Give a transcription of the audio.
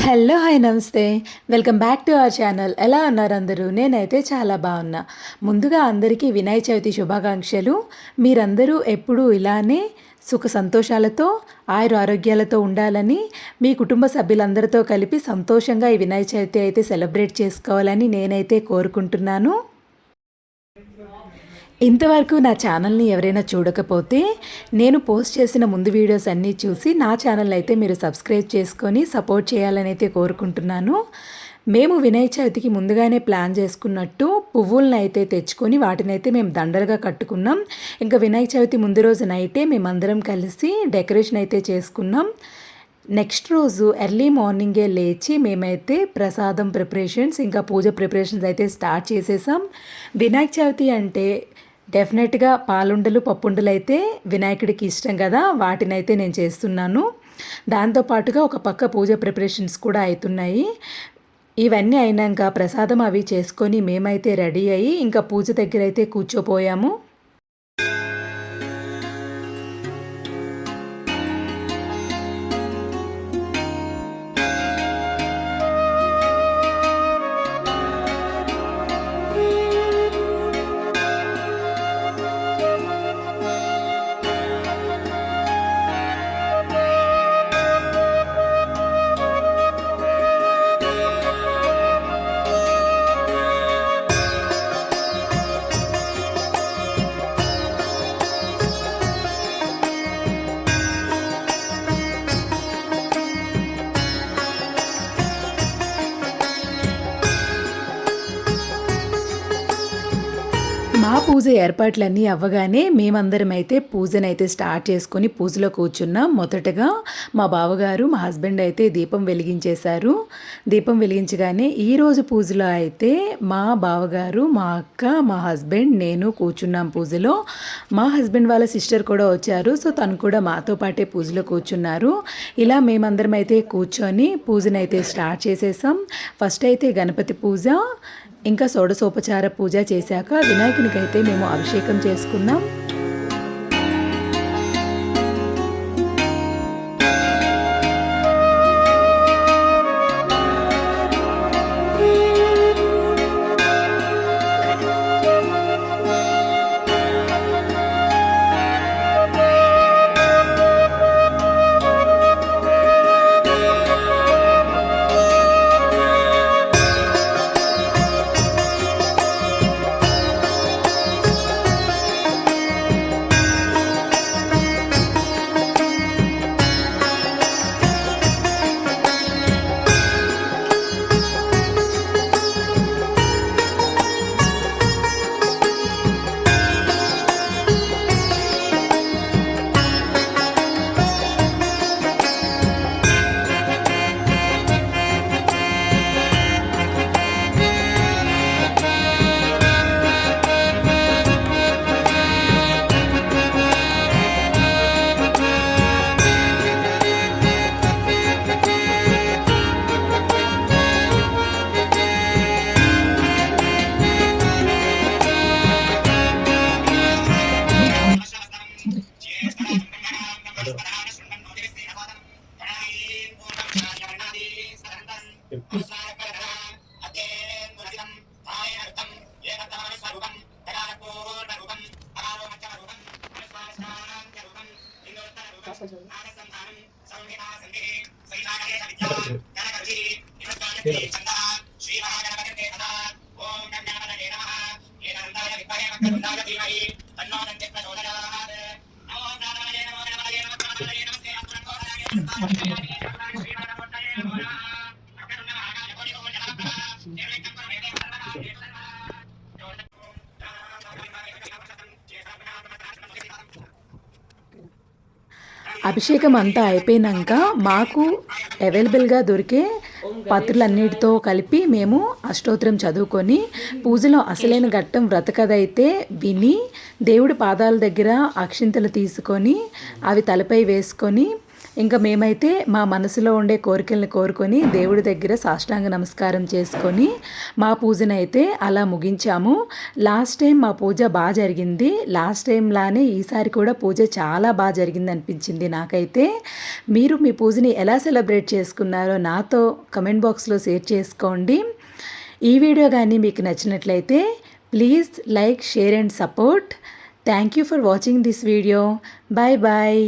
Hello hi నమస్తే. Welcome back to our channel. ఎలా ఉన్నారు అందరూ? నేనైతే చాలా బాగున్నా. ముందుగా అందరికీ వినాయక చవితి శుభాకాంక్షలు. మీరందరూ ఎప్పుడూ ఇలానే సుఖ సంతోషాలతో ఆరోగ్యాలతో ఉండాలని, మీ కుటుంబ సభ్యులందరితో కలిపి సంతోషంగా ఈ వినాయక చవితి అయితే సెలబ్రేట్ చేసుకోవాలని నేనైతే కోరుకుంటున్నాను. ఇంతవరకు నా ఛానల్ని ఎవరైనా చూడకపోతే నేను పోస్ట్ చేసిన ముందు వీడియోస్ అన్నీ చూసి నా ఛానల్ అయితే మీరు సబ్స్క్రైబ్ చేసుకొని సపోర్ట్ చేయాలని అయితే కోరుకుంటున్నాను. మేము వినాయక చవితికి ముందుగానే ప్లాన్ చేసుకున్నట్టు పువ్వులను అయితే తెచ్చుకొని వాటినైతే మేము దండలుగా కట్టుకున్నాం. ఇంకా వినాయక చవితి ముందు రోజు నైటే మేమందరం కలిసి డెకరేషన్ అయితే చేసుకున్నాం. నెక్స్ట్ రోజు ఎర్లీ మార్నింగే లేచి మేమైతే ప్రసాదం ప్రిపరేషన్స్ ఇంకా పూజ ప్రిపరేషన్స్ అయితే స్టార్ట్ చేసేసాం. వినాయక చవితి అంటే డెఫినెట్గా పాలుండలు పప్పుండలు అయితే వినాయకుడికి ఇష్టం కదా, వాటినైతే నేను చేస్తున్నాను. దాంతోపాటుగా ఒక పక్క పూజ ప్రిపరేషన్స్ కూడా అవుతున్నాయి. ఇవన్నీ అయినాక ప్రసాదం అవి చేసుకొని మేమైతే రెడీ అయ్యి ఇంకా పూజ దగ్గర అయితే కూర్చోపోయాము. మా పూజ ఏర్పాట్లన్నీ అవ్వగానే మేమందరం అయితే పూజనైతే స్టార్ట్ చేసుకొని పూజలో కూర్చున్నాం. మొదటగా మా బావగారు మా హస్బెండ్ అయితే దీపం వెలిగించేశారు. దీపం వెలిగించగానే ఈరోజు పూజలో అయితే మా బావగారు, మా అక్క, మా హస్బెండ్, నేను కూర్చున్నాం పూజలో. మా హస్బెండ్ వాళ్ళ సిస్టర్ కూడా వచ్చారు. సో తను కూడా మాతో పాటే పూజలో కూర్చున్నారు. ఇలా మేమందరం అయితే కూర్చొని పూజనైతే స్టార్ట్ చేసేసాం. ఫస్ట్ అయితే గణపతి పూజ, ఇంకా షోడశోపచార పూజ చేశాక వినాయకునికైతే మేము అభిషేకం చేసుకున్నాం. అభిషేకం అంతా అయిపోయినాక మాకు అవైలబుల్గా దొరికే పత్రులన్నిటితో కలిపి మేము అష్టోత్తరం చదువుకొని పూజలో అసలైన ఘట్టం వ్రతకథైతే విని దేవుడి పాదాల దగ్గర అక్షింతలు తీసుకొని అవి తలపై వేసుకొని ఇంకా మేమైతే మా మనసులో ఉండే కోరికల్ని కోరుకొని దేవుడి దగ్గర సాష్టాంగ నమస్కారం చేసుకొని మా పూజనైతే అలా ముగించాము. లాస్ట్ టైం మా పూజ బాగా జరిగింది. లాస్ట్ టైం లానే ఈసారి కూడా పూజ చాలా బాగా జరిగింది అనిపించింది నాకైతే. మీరు మీ పూజని ఎలా సెలబ్రేట్ చేసుకున్నారో నాతో కమెంట్ బాక్స్లో షేర్ చేసుకోండి. ఈ వీడియో కానీ మీకు నచ్చినట్లయితే please like, share and support. Thank you for watching this video. Bye bye.